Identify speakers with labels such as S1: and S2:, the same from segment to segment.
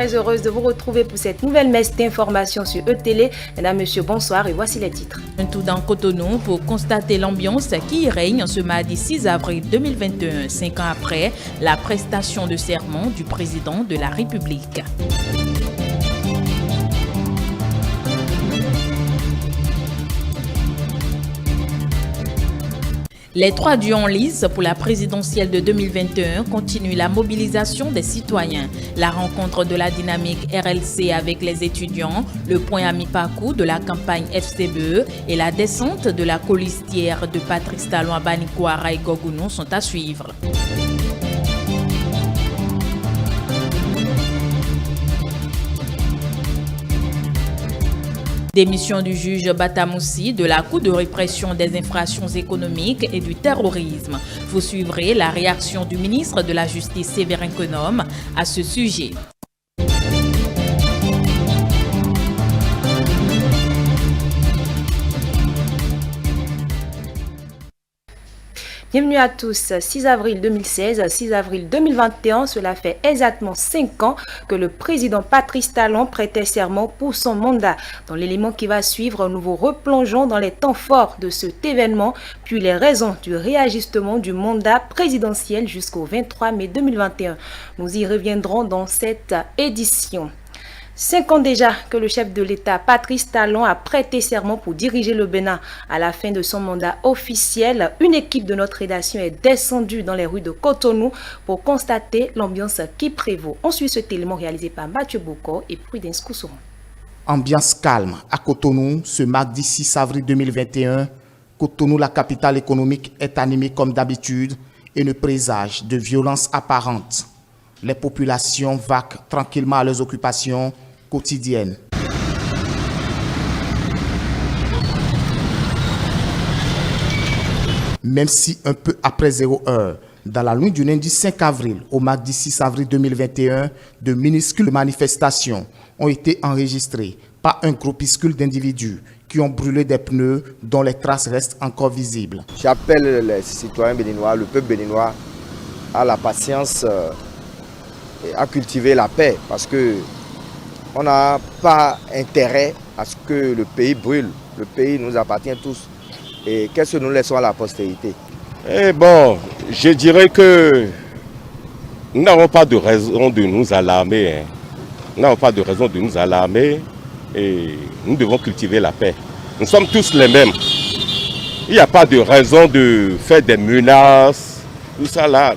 S1: très heureuse de vous retrouver pour cette nouvelle messe d'information sur E-Télé. Mesdames, Messieurs, bonsoir et voici les titres.
S2: Un tour dans Cotonou pour constater l'ambiance qui y règne ce mardi 6 avril 2021, 5 ans après la prestation de serment du président de la République. Les 3 dieux en lice pour la présidentielle de 2021 continuent la mobilisation des citoyens. La rencontre de la dynamique RLC avec les étudiants, le point à mi-parcours de la campagne FCBE et la descente de la colistière de Patrice Talon à Banikwara et Gogounou sont à suivre. Démission du juge Batamoussi de la Cour de répression des infractions économiques et du terrorisme. Vous suivrez la réaction du ministre de la Justice Séverin Konom à ce sujet.
S1: Bienvenue à tous. 6 avril 2016, 6 avril 2021, cela fait exactement 5 ans que le président Patrice Talon prêtait serment pour son mandat. Dans l'élément qui va suivre, nous vous replongeons dans les temps forts de cet événement, puis les raisons du réajustement du mandat présidentiel jusqu'au 23 mai 2021. Nous y reviendrons dans cette édition. 5 ans déjà que le chef de l'État, Patrice Talon, a prêté serment pour diriger le Bénin. À la fin de son mandat officiel, une équipe de notre rédaction est descendue dans les rues de Cotonou pour constater l'ambiance qui prévaut. On suit cet élément réalisé par Mathieu Boko et Prudence Koussoron.
S3: Ambiance calme à Cotonou ce mardi 6 avril 2021. Cotonou, la capitale économique, est animée comme d'habitude et ne présage de violence apparente. Les populations vaquent tranquillement à leurs occupations quotidiennes. Même si un peu après 0 heure, dans la nuit du lundi 5 avril au mardi 6 avril 2021, de minuscules manifestations ont été enregistrées par un groupuscule d'individus qui ont brûlé des pneus dont les traces restent encore visibles.
S4: J'appelle les citoyens béninois, le peuple béninois, à la patience et à cultiver la paix parce que on n'a pas intérêt à ce que le pays brûle. Le pays nous appartient tous. Et qu'est-ce que nous laissons à la postérité?
S5: Eh bon, je dirais que nous n'avons pas de raison de nous alarmer. Nous n'avons pas de raison de nous alarmer et nous devons cultiver la paix. Nous sommes tous les mêmes. Il n'y a pas de raison de faire des menaces, tout ça là.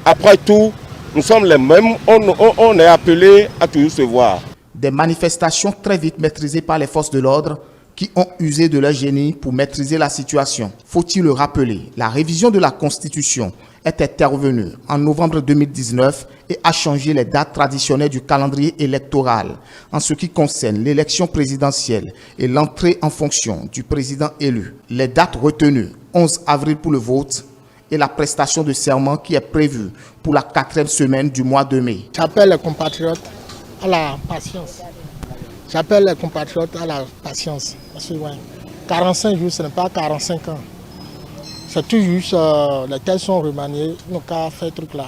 S5: Après tout, nous sommes les mêmes, on est appelé à toujours se voir.
S3: Des manifestations très vite maîtrisées par les forces de l'ordre qui ont usé de leur génie pour maîtriser la situation. Faut-il le rappeler, la révision de la Constitution est intervenue en novembre 2019 et a changé les dates traditionnelles du calendrier électoral en ce qui concerne l'élection présidentielle et l'entrée en fonction du président élu. Les dates retenues, 11 avril pour le vote, et la prestation de serment qui est prévue pour la 4e semaine du mois de mai.
S6: J'appelle les compatriotes à la patience. J'appelle les compatriotes à la patience. Parce que 45 jours, ce n'est pas 45 ans. C'est tout juste, les têtes sont remaniées, nous avons fait truc là.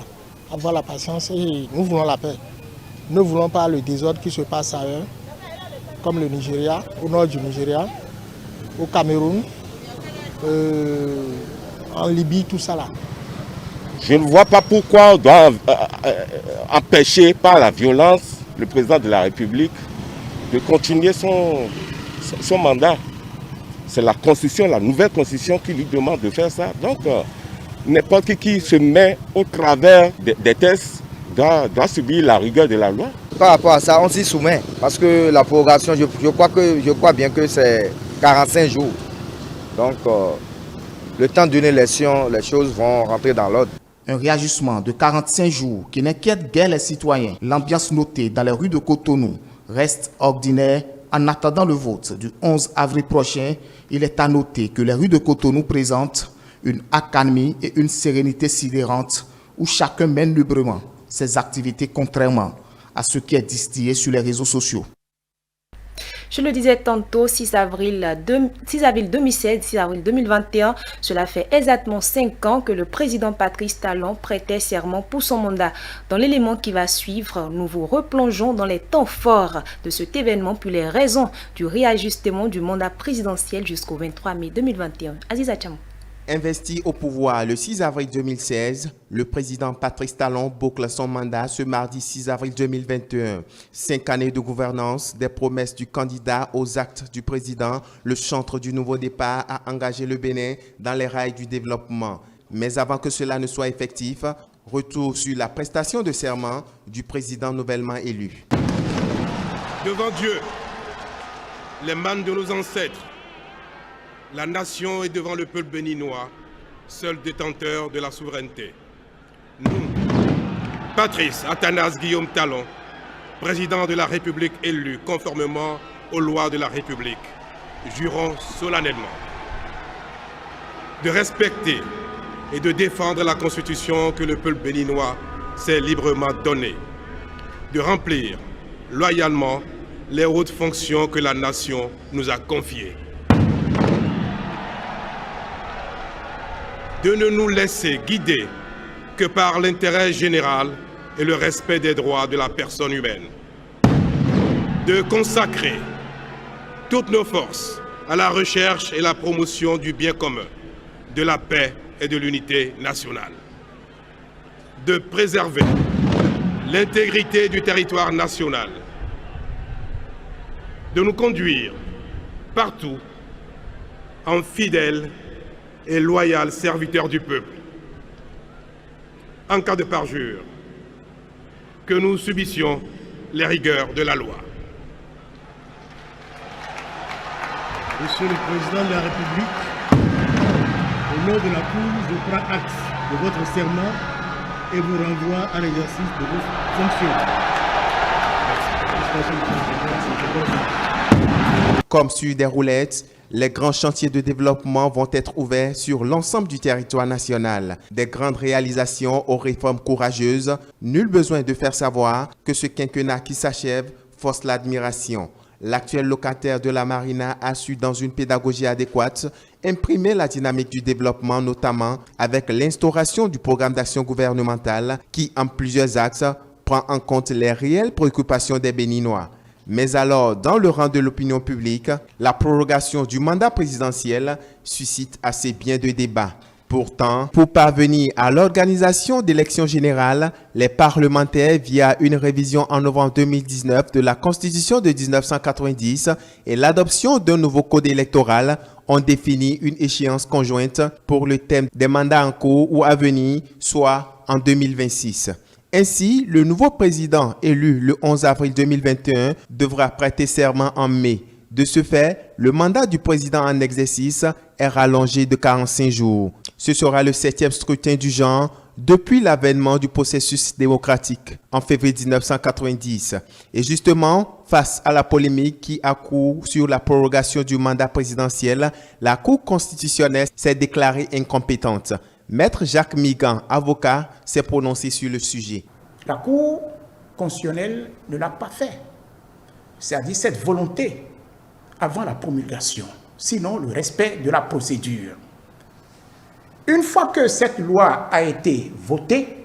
S6: Avoir la patience et nous voulons la paix. Nous ne voulons pas le désordre qui se passe ailleurs, comme le Nigeria, au nord du Nigeria, au Cameroun, en Libye, tout ça là.
S5: Je ne vois pas pourquoi on doit empêcher par la violence le président de la République de continuer son mandat. C'est la Constitution, la nouvelle Constitution qui lui demande de faire ça. Donc, n'importe qui se met au travers des tests doit subir la rigueur de la loi.
S4: Par rapport à ça, on s'y soumet. Parce que la prorogation, je crois bien que c'est 45 jours. Donc, le temps d'une élection, les choses vont rentrer dans l'ordre.
S3: Un réajustement de 45 jours qui n'inquiète guère les citoyens. L'ambiance notée dans les rues de Cotonou reste ordinaire. En attendant le vote du 11 avril prochain, il est à noter que les rues de Cotonou présentent une accalmie et une sérénité sidérante où chacun mène librement ses activités contrairement à ce qui est distillé sur les réseaux sociaux.
S1: Je le disais tantôt, 6 avril 2016, 6 avril 2021, cela fait exactement 5 ans que le président Patrice Talon prêtait serment pour son mandat. Dans l'élément qui va suivre, nous vous replongeons dans les temps forts de cet événement puis les raisons du réajustement du mandat présidentiel jusqu'au 23 mai 2021. Aziza Tcham.
S3: Investi au pouvoir le 6 avril 2016, le président Patrice Talon boucle son mandat ce mardi 6 avril 2021. 5 années de gouvernance, des promesses du candidat aux actes du président, le chantre du nouveau départ a engagé le Bénin dans les rails du développement. Mais avant que cela ne soit effectif, retour sur la prestation de serment du président nouvellement élu.
S7: Devant Dieu, les mânes de nos ancêtres, la nation est devant le peuple béninois, seul détenteur de la souveraineté. Nous, Patrice Athanase Guillaume Talon, président de la République élu conformément aux lois de la République, jurons solennellement de respecter et de défendre la Constitution que le peuple béninois s'est librement donnée, de remplir loyalement les hautes fonctions que la nation nous a confiées, de ne nous laisser guider que par l'intérêt général et le respect des droits de la personne humaine, de consacrer toutes nos forces à la recherche et la promotion du bien commun, de la paix et de l'unité nationale, de préserver l'intégrité du territoire national, de nous conduire partout en fidèles et loyal serviteur du peuple. En cas de parjure, que nous subissions les rigueurs de la loi.
S8: Monsieur le Président de la République, au nom de la Cour, je prends acte de votre serment et vous renvoie à l'exercice de vos fonctions.
S3: Comme sur des roulettes, les grands chantiers de développement vont être ouverts sur l'ensemble du territoire national. Des grandes réalisations aux réformes courageuses, nul besoin de faire savoir que ce quinquennat qui s'achève force l'admiration. L'actuel locataire de la Marina a su, dans une pédagogie adéquate, imprimer la dynamique du développement, notamment avec l'instauration du programme d'action gouvernementale qui, en plusieurs axes, prend en compte les réelles préoccupations des Béninois. Mais alors, dans le rang de l'opinion publique, la prorogation du mandat présidentiel suscite assez bien de débats. Pourtant, pour parvenir à l'organisation d'élections générales, les parlementaires, via une révision en novembre 2019 de la Constitution de 1990 et l'adoption d'un nouveau code électoral, ont défini une échéance conjointe pour le thème des mandats en cours ou à venir, soit en 2026. Ainsi, le nouveau président élu le 11 avril 2021 devra prêter serment en mai. De ce fait, le mandat du président en exercice est rallongé de 45 jours. Ce sera le 7e scrutin du genre depuis l'avènement du processus démocratique en février 1990. Et justement, face à la polémique qui accourt sur la prorogation du mandat présidentiel, la Cour constitutionnelle s'est déclarée incompétente. Maître Jacques Migan, avocat, s'est prononcé sur le sujet.
S9: La Cour constitutionnelle ne l'a pas fait. C'est-à-dire cette volonté avant la promulgation, sinon le respect de la procédure. Une fois que cette loi a été votée,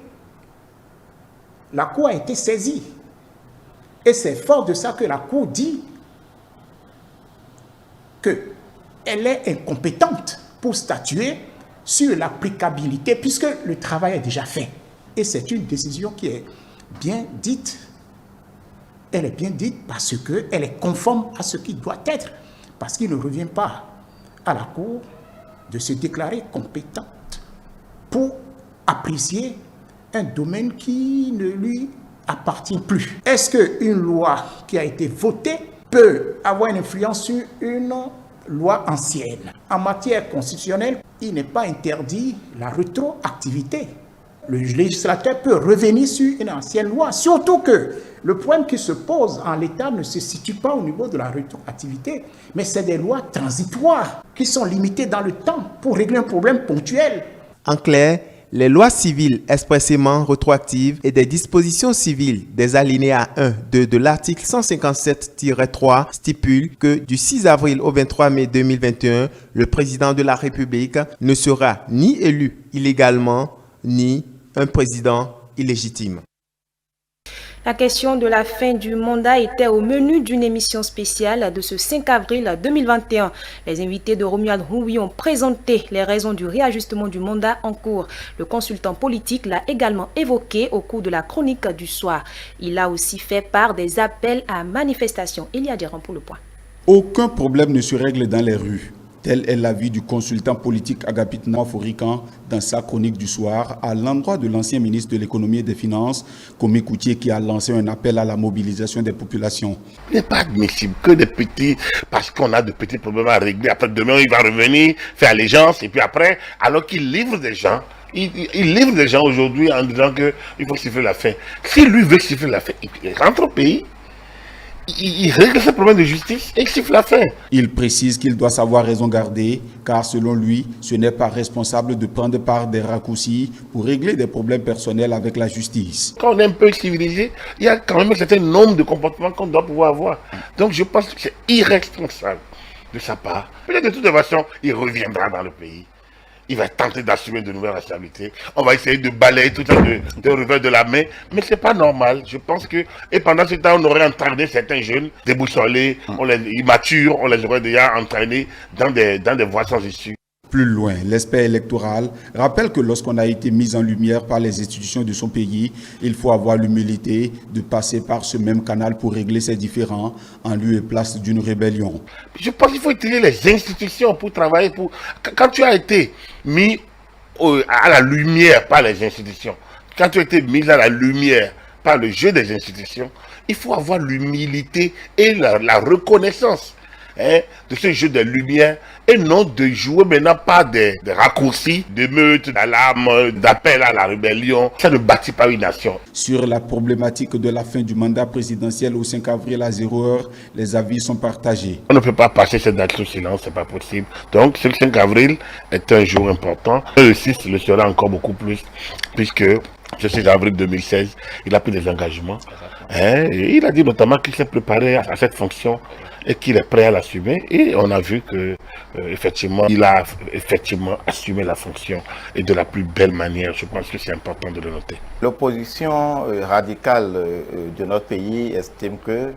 S9: la Cour a été saisie. Et c'est fort de ça que la Cour dit qu'elle est incompétente pour statuer sur l'applicabilité, puisque le travail est déjà fait. Et c'est une décision qui est bien dite. Elle est bien dite parce qu'elle est conforme à ce qui doit être. Parce qu'il ne revient pas à la Cour de se déclarer compétente pour apprécier un domaine qui ne lui appartient plus. Est-ce qu'une loi qui a été votée peut avoir une influence sur une loi ancienne? En matière constitutionnelle, il n'est pas interdit la rétroactivité. Le législateur peut revenir sur une ancienne loi, surtout que le problème qui se pose en l'état ne se situe pas au niveau de la rétroactivité, mais c'est des lois transitoires qui sont limitées dans le temps pour régler un problème ponctuel.
S3: En clair,
S10: les lois civiles expressément rétroactives et des dispositions civiles des alinéas 1, 2 de l'article 157-3 stipulent que du 6 avril au 23 mai 2021, le président de la République ne sera ni élu illégalement, ni un président illégitime.
S1: La question de la fin du mandat était au menu d'une émission spéciale de ce 5 avril 2021. Les invités de Romuald Rouy ont présenté les raisons du réajustement du mandat en cours. Le consultant politique l'a également évoqué au cours de la chronique du soir. Il a aussi fait part des appels à manifestation. Elia Diran pour le point.
S11: Aucun problème ne se règle dans les rues. Tel est l'avis du consultant politique Agapit Naforikan dans sa chronique du soir à l'endroit de l'ancien ministre de l'économie et des finances, Komi Koutié, qui a lancé un appel à la mobilisation des populations.
S12: Il n'est pas admissible que des petits, parce qu'on a de petits problèmes à régler, après demain il va revenir, faire allégeance, et puis après, alors qu'il livre des gens, il livre des gens aujourd'hui en disant qu'il faut siffler la fin. Si lui veut siffler la fin, il rentre au pays. Il règle ce problème de justice et il siffle la fin.
S11: Il précise qu'il doit savoir raison garder, car selon lui, ce n'est pas responsable de prendre part des raccourcis pour régler des problèmes personnels avec la justice.
S12: Quand on est un peu civilisé, il y a quand même un certain nombre de comportements qu'on doit pouvoir avoir. Donc je pense que c'est irresponsable de sa part. Peut-être de toute façon, il reviendra dans le pays. Il va tenter d'assumer de nouvelles responsabilités. On va essayer de balayer tout ça de revers de la main. Mais c'est pas normal. Je pense que... Et pendant ce temps, on aurait entraîné certains jeunes, déboussolés, immatures, on les aurait déjà entraînés dans des voies sans issue.
S11: Plus loin, l'expert électoral rappelle que lorsqu'on a été mis en lumière par les institutions de son pays, il faut avoir l'humilité de passer par ce même canal pour régler ses différends en lieu et place d'une rébellion.
S12: Je pense qu'il faut utiliser les institutions pour travailler. Quand tu as été mis à la lumière par les institutions, quand tu as été mis à la lumière par le jeu des institutions, il faut avoir l'humilité et la reconnaissance de ce jeu de lumière et non de jouer maintenant par des raccourcis, d'émeutes, d'alarmes, d'appels à la rébellion. Ça ne bâtit pas une nation.
S11: Sur la problématique de la fin du mandat présidentiel au 5 avril à 0h, les avis sont partagés.
S12: On ne peut pas passer cette date sous silence, c'est pas possible. Donc ce 5 avril est un jour important. Le 6 le sera encore beaucoup plus, puisque ce 6 avril 2016, il a pris des engagements. Et il a dit notamment qu'il s'est préparé à cette fonction et qu'il est prêt à l'assumer. Et on a vu que effectivement, il a effectivement assumé la fonction et de la plus belle manière. Je pense que c'est important de le noter.
S13: L'opposition radicale de notre pays estime que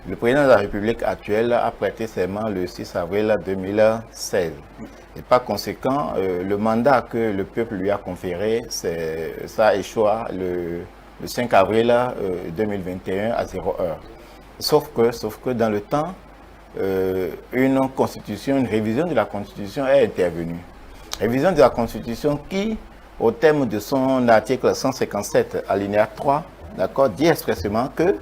S13: le président de la République actuelle a prêté serment le 6 avril 2016. Et par conséquent, le mandat que le peuple lui a conféré, ça échoua le 5 avril 2021 à 0h. Sauf que dans le temps, une révision de la Constitution est intervenue. Révision de la Constitution qui, au terme de son article 157, alinéa 3, dit expressément que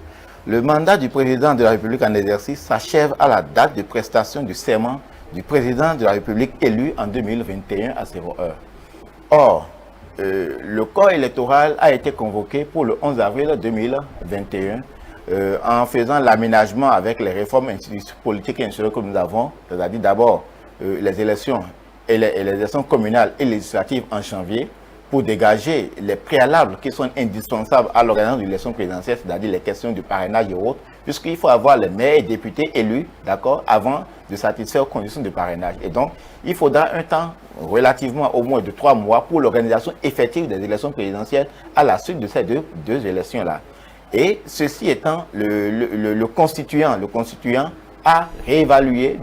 S13: le mandat du président de la République en exercice s'achève à la date de prestation du serment du président de la République élu en 2021 à 0h. Or, le corps électoral a été convoqué pour le 11 avril 2021 en faisant l'aménagement avec les réformes politiques et institutionnelles que nous avons, c'est-à-dire d'abord les élections communales et législatives en janvier pour dégager les préalables qui sont indispensables à l'organisation de l'élection présidentielle, c'est-à-dire les questions du parrainage et autres, puisqu'il faut avoir les maires et députés élus, avant de satisfaire aux conditions de parrainage. Et donc, il faudra un temps relativement au moins de 3 mois pour l'organisation effective des élections présidentielles à la suite de ces deux élections-là. Et ceci étant, le constituant a réévalué,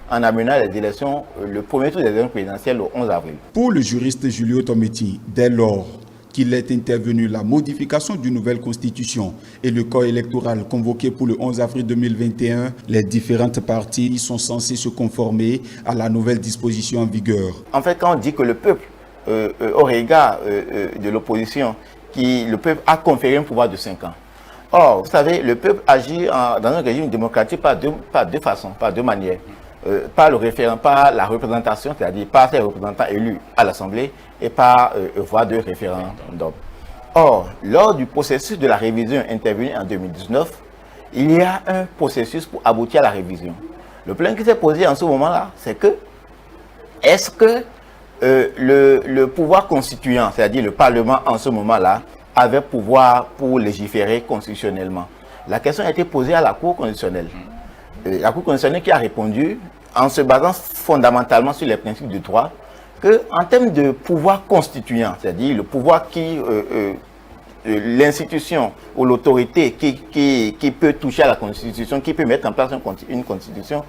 S13: en amenant les élections, le premier tour des élections présidentielles le 11 avril.
S11: Pour le juriste Julio Tometi, dès lors qu'il est intervenu la modification d'une nouvelle constitution et le corps électoral convoqué pour le 11 avril 2021, les différentes parties sont censées se conformer à la nouvelle disposition en vigueur.
S13: En fait, quand on dit que le peuple, au regard de l'opposition, le peuple a conféré un pouvoir de 5 ans. Or, vous savez, le peuple agit dans un régime démocratique par deux façons, par deux manières. Par la représentation, c'est-à-dire par ses représentants élus à l'Assemblée et par voie de référendum. Or, lors du processus de la révision intervenu en 2019, il y a un processus pour aboutir à la révision. Le problème qui s'est posé en ce moment-là, c'est que est-ce que le pouvoir constituant, c'est-à-dire le Parlement en ce moment-là, avait pouvoir pour légiférer constitutionnellement. La question a été posée à la Cour constitutionnelle. La Cour constitutionnelle qui a répondu en se basant fondamentalement sur les principes du droit qu'en termes de pouvoir constituant, c'est-à-dire le pouvoir qui... l'institution ou l'autorité qui peut toucher à la Constitution, qui peut mettre en place une Constitution,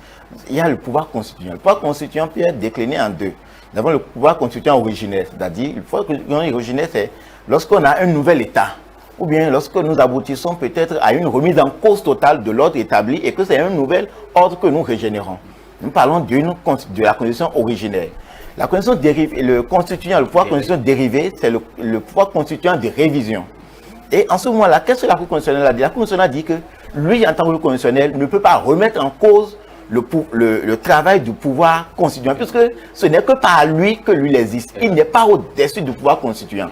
S13: il y a le pouvoir constituant. Le pouvoir constituant peut être décliné en deux. Nous avons le pouvoir constituant originaire, c'est-à-dire le pouvoir constituant originaire, c'est lorsqu'on a un nouvel État, ou bien lorsque nous aboutissons peut-être à une remise en cause totale de l'ordre établi et que c'est un nouvel ordre que nous régénérons. Nous parlons de la Constitution originaire. La Constitution dérive, le pouvoir constituant dérivé, c'est le pouvoir constituant de révision. Et en ce moment-là, qu'est-ce que la Cour constitutionnelle a dit? La Cour constitutionnelle a dit que lui, en tant que constitutionnel, ne peut pas remettre en cause le travail du pouvoir constituant, puisque ce n'est que par lui que lui existe. Il n'est pas au-dessus du pouvoir constituant.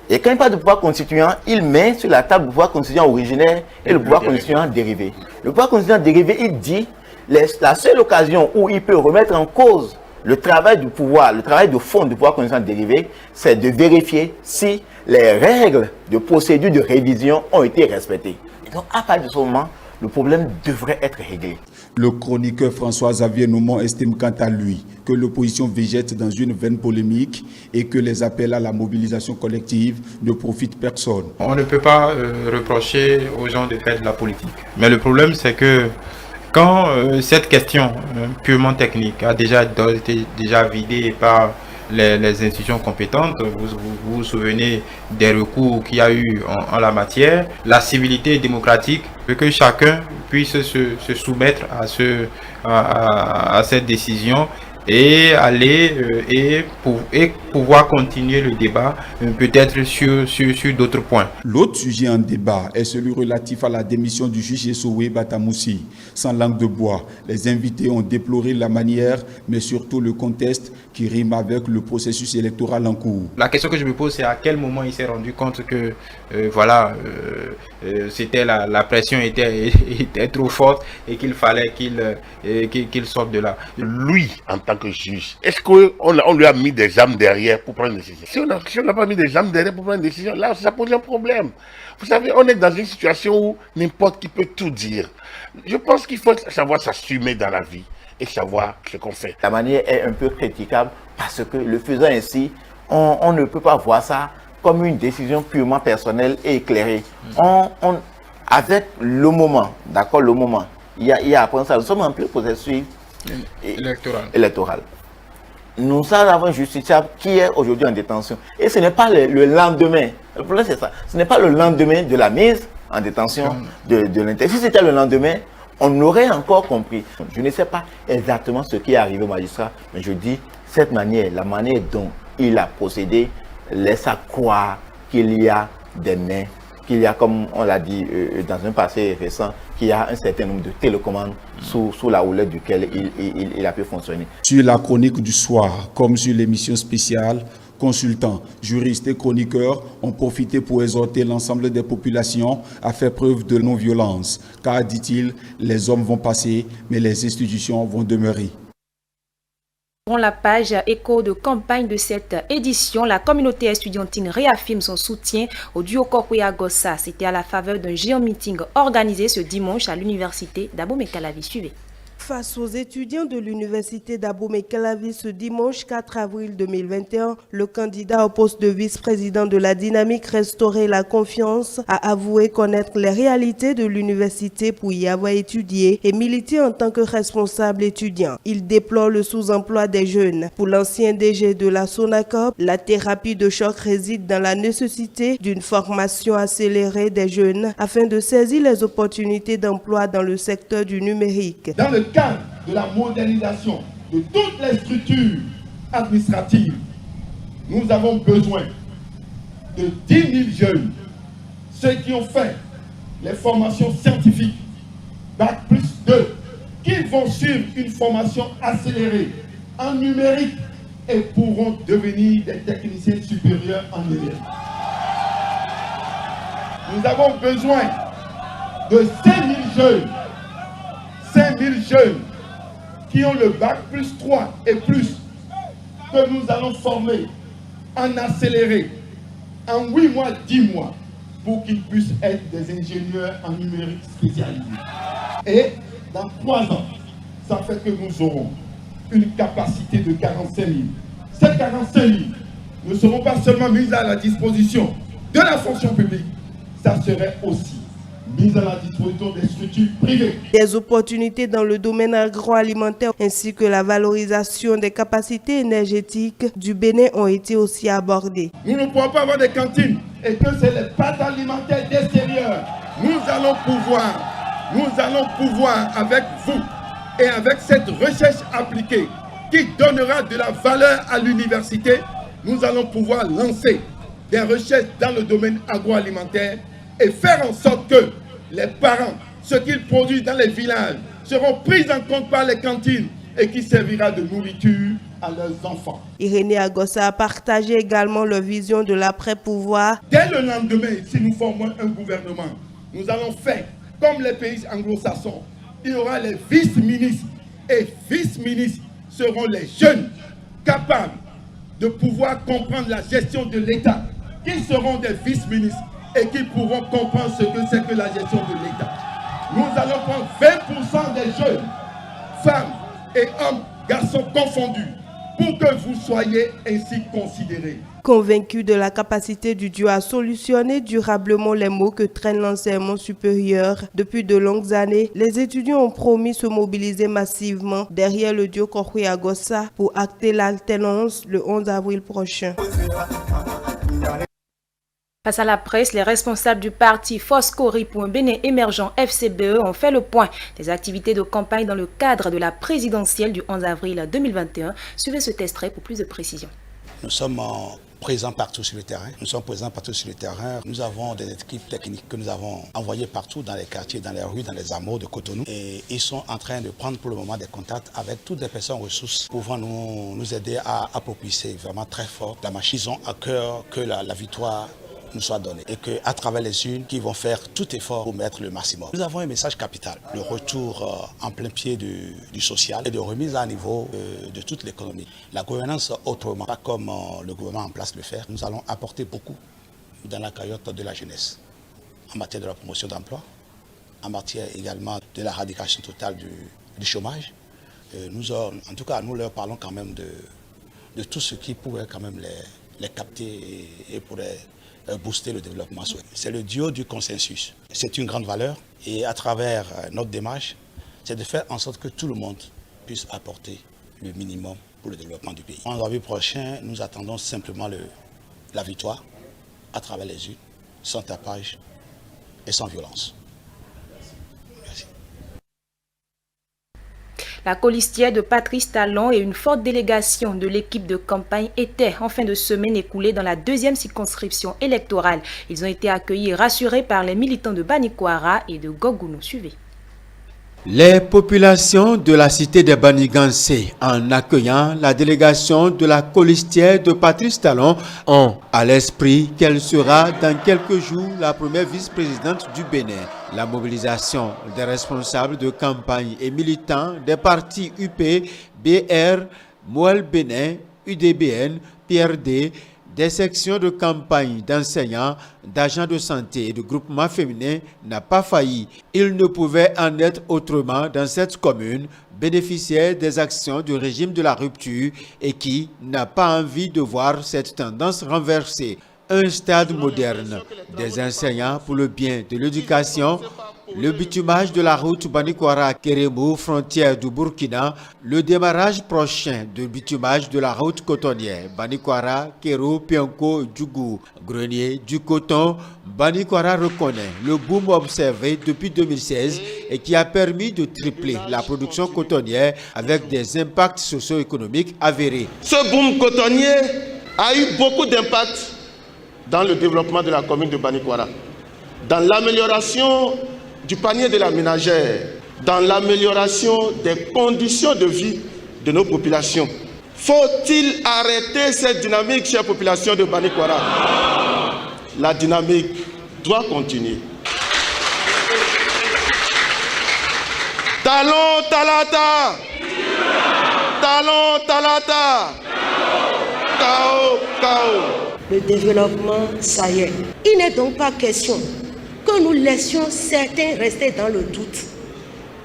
S13: Et quand il parle de pouvoir constituant, il met sur la table le pouvoir constituant originaire et le pouvoir constituant dérivé. Le pouvoir constituant dérivé, il dit, la seule occasion où il peut remettre en cause le travail du pouvoir, le travail de fond du pouvoir constituant dérivé, c'est de vérifier si les règles de procédure de révision ont été respectées. Et donc, à partir de ce moment, le problème devrait être réglé.
S11: Le chroniqueur François-Xavier Noumon estime quant à lui que l'opposition végète dans une veine polémique et que les appels à la mobilisation collective ne profitent personne.
S14: On ne peut pas reprocher aux gens de faire de la politique. Mais le problème, c'est que quand cette question purement technique a déjà été vidée par les institutions compétentes, vous vous souvenez des recours qu'il y a eu en la matière, la civilité démocratique veut que chacun puisse se soumettre à cette décision et aller et pouvoir continuer le débat peut-être sur d'autres points.
S11: L'autre sujet en débat est celui relatif à la démission du juge Essoué Batamoussi. Sans langue de bois, les invités ont déploré la manière, mais surtout le contexte qui rime avec le processus électoral en cours.
S14: La question que je me pose, c'est à quel moment il s'est rendu compte que c'était la pression était trop forte et qu'il fallait qu'il sorte de là.
S12: Lui, en tant que juge, est-ce qu'on lui a mis des armes derrière pour prendre une décision? Si on n'a pas mis des armes derrière pour prendre une décision, là, ça pose un problème. Vous savez, on est dans une situation où n'importe qui peut tout dire. Je pense qu'il faut savoir s'assumer dans la vie et savoir ce qu'on fait.
S13: La manière est un peu critiquable parce que le faisant ainsi, on ne peut pas voir ça comme une décision purement personnelle et éclairée. Avec le moment, d'accord, le moment, il y a après ça, nous sommes en plein processus électoral. Nous avons un justiciable qui est aujourd'hui en détention. Et ce n'est pas le lendemain. Le problème, c'est ça. Ce n'est pas le lendemain de la mise en détention de l'intérêt. Si c'était le lendemain, on aurait encore compris. Je ne sais pas exactement ce qui est arrivé au magistrat, mais je dis, cette manière, la manière dont il a procédé, laisse à croire qu'il y a des mains, qu'il y a, comme on l'a dit dans un passé récent, qu'il y a un certain nombre de télécommandes sous la houlette duquel il a pu fonctionner.
S11: Sur la chronique du soir, comme sur l'émission spéciale, consultants, juristes et chroniqueurs ont profité pour exhorter l'ensemble des populations à faire preuve de non-violence. Car, dit-il, les hommes vont passer, mais les institutions vont demeurer.
S1: Pour la page écho de campagne de cette édition, la communauté estudiantine réaffirme son soutien au duo Kokoya-Gossa. C'était à la faveur d'un géant meeting organisé ce dimanche à l'université d'Abomey-Calavi. Suivez.
S15: Face aux étudiants de l'université d'Abomey-Calavi ce dimanche 4 avril 2021, le candidat au poste de vice-président de la dynamique Restaurer la confiance a avoué connaître les réalités de l'université pour y avoir étudié et milité en tant que responsable étudiant. Il déplore le sous-emploi des jeunes. Pour l'ancien DG de la SONACOP, la thérapie de choc réside dans la nécessité d'une formation accélérée des jeunes afin de saisir les opportunités d'emploi dans le secteur du numérique.
S16: Dans le cadre de la modernisation de toutes les structures administratives, nous avons besoin de 10 000 jeunes, ceux qui ont fait les formations scientifiques, Bac plus 2, qui vont suivre une formation accélérée en numérique et pourront devenir des techniciens supérieurs en numérique. Nous avons besoin de 5 000 jeunes qui ont le Bac plus 3 et plus, que nous allons former en accéléré en 8 mois, 10 mois, pour qu'ils puissent être des ingénieurs en numérique spécialisés. Et dans 3 ans, ça fait que nous aurons une capacité de 45 000. Ces 45 000 ne seront pas seulement mises à la disposition de la fonction publique, ça serait aussi mise à la disposition des structures privées.
S15: Des opportunités dans le domaine agroalimentaire ainsi que la valorisation des capacités énergétiques du Bénin ont été aussi abordées.
S16: Nous ne pouvons pas avoir des cantines et que c'est les pâtes alimentaires d'extérieur. Nous allons pouvoir avec vous et avec cette recherche appliquée qui donnera de la valeur à l'université, nous allons pouvoir lancer des recherches dans le domaine agroalimentaire et faire en sorte que les parents, ce qu'ils produisent dans les villages, seront pris en compte par les cantines et qui servira de nourriture à leurs enfants.
S15: Irénée Agossa a partagé également leur vision de l'après-pouvoir.
S16: Dès le lendemain, si nous formons un gouvernement, nous allons faire comme les pays anglo-saxons. Il y aura les vice-ministres et vice-ministres seront les jeunes capables de pouvoir comprendre la gestion de l'État, qui seront des vice-ministres et qui pourront comprendre ce que c'est que la gestion de l'État. Nous allons prendre 20% des jeunes, femmes et hommes, garçons confondus, pour que vous soyez ainsi considérés.
S15: Convaincus de la capacité du duo à solutionner durablement les maux que traîne l'enseignement supérieur depuis de longues années, les étudiants ont promis se mobiliser massivement derrière le duo Korhui Agossa pour acter l'alternance le 11 avril prochain.
S1: Face à la presse, les responsables du parti Foscori pour un Bénin émergent FCBE ont fait le point des activités de campagne dans le cadre de la présidentielle du 11 avril 2021. Suivez ce extrait pour plus de précision.
S17: Nous sommes présents partout sur le terrain. Nous avons des équipes techniques que nous avons envoyées partout dans les quartiers, dans les rues, dans les hameaux de Cotonou. Et ils sont en train de prendre pour le moment des contacts avec toutes les personnes ressources pouvant nous aider à propulser vraiment très fort la machine. Ils ont à cœur que la victoire nous soit donnée et qu'à travers les unes qui vont faire tout effort pour mettre le maximum. Nous avons un message capital, le retour en plein pied du social et de remise à niveau de toute l'économie. La gouvernance autrement, pas comme le gouvernement en place le fait. Nous allons apporter beaucoup dans la cagnotte de la jeunesse, en matière de la promotion d'emploi, en matière également de l'éradication totale du chômage. En tout cas, nous leur parlons quand même de tout ce qui pourrait quand même les capter et pourrait booster le développement. C'est le duo du consensus. C'est une grande valeur et à travers notre démarche, c'est de faire en sorte que tout le monde puisse apporter le minimum pour le développement du pays. En avril prochain, nous attendons simplement la victoire à travers les urnes, sans tapage et sans violence. Merci.
S1: La colistière de Patrice Talon et une forte délégation de l'équipe de campagne étaient en fin de semaine écoulée dans la 2e circonscription électorale. Ils ont été accueillis et rassurés par les militants de Banikwara et de Gogounou. Suivez.
S18: Les populations de la cité de Banigansé, en accueillant la délégation de la colistière de Patrice Talon, ont à l'esprit qu'elle sera dans quelques jours la première vice-présidente du Bénin. La mobilisation des responsables de campagne et militants des partis UP, BR, Moël Bénin, UDBN, PRD, des sections de campagne d'enseignants, d'agents de santé et de groupements féminins n'a pas failli. Il ne pouvait en être autrement dans cette commune bénéficiaire des actions du régime de la rupture et qui n'a pas envie de voir cette tendance renversée. Un stade moderne, des enseignants pour le bien de l'éducation, le bitumage de la route Banikwara-Kérémou, frontière du Burkina, le démarrage prochain du bitumage de la route cotonnière Banikwara-Kérou-Pianco-Djougou, grenier du coton. Banikwara reconnaît le boom observé depuis 2016 et qui a permis de tripler la production cotonnière avec des impacts socio-économiques avérés.
S19: Ce boom cotonnier a eu beaucoup d'impact dans le développement de la commune de Banikwara, dans l'amélioration du panier de la ménagère, dans l'amélioration des conditions de vie de nos populations. Faut-il arrêter cette dynamique, chère population de Banikwara? La dynamique doit continuer. Talon, talata! Talon, talata. Cao, cao.
S20: Le développement, ça y est. Il n'est donc pas question que nous laissions certains rester dans le doute.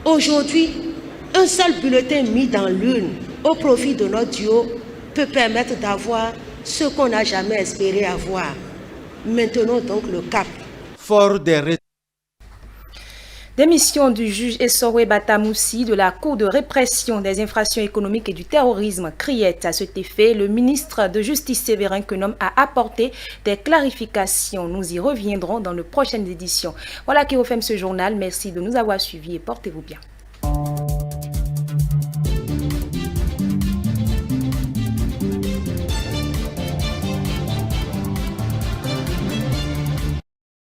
S20: Aujourd'hui, un seul bulletin mis dans l'urne au profit de notre duo peut permettre d'avoir ce qu'on n'a jamais espéré avoir. Maintenons donc le cap.
S18: Fort des
S1: Démission du juge Essoré Batamoussi de la Cour de répression des infractions économiques et du terrorisme Criette. À cet effet, le ministre de Justice Séverin Kenom a apporté des clarifications. Nous y reviendrons dans les prochaines éditions. Voilà qui refait ce journal. Merci de nous avoir suivis et portez-vous bien.